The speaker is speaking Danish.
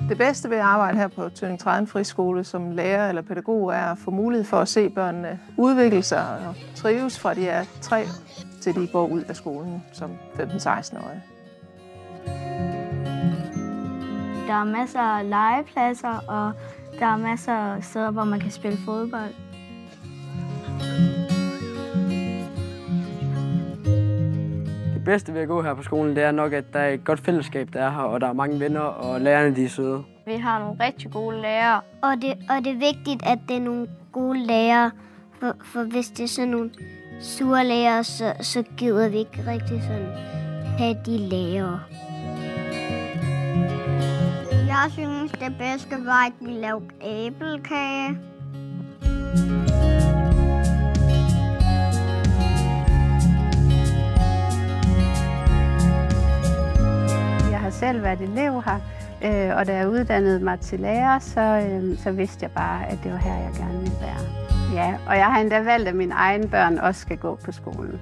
Det bedste ved at arbejde her på Tønning Trællen Friskole som lærer eller pædagog er at få mulighed for at se børnene udvikle sig og trives fra de er 3 til de går ud af skolen som 15-16-årige. Der er masser af legepladser, og der er masser af steder, hvor man kan spille fodbold. Det bedste ved at gå her på skolen, det er nok, at der er et godt fællesskab, der er her, og der er mange venner, og lærerne de er søde. Vi har nogle rigtig gode lærere. Og det er vigtigt, at det er nogle gode lærere, for hvis det er sådan nogle sure lærere, så gider vi ikke rigtig sådan have de lærere. Jeg synes, det bedste var, at vi lavede æblekage. Jeg har selv været elev her, og da jeg uddannede mig til lærer, så vidste jeg bare, at det var her, jeg gerne ville være. Ja, og jeg har endda valgt, at mine egne børn også skal gå på skolen.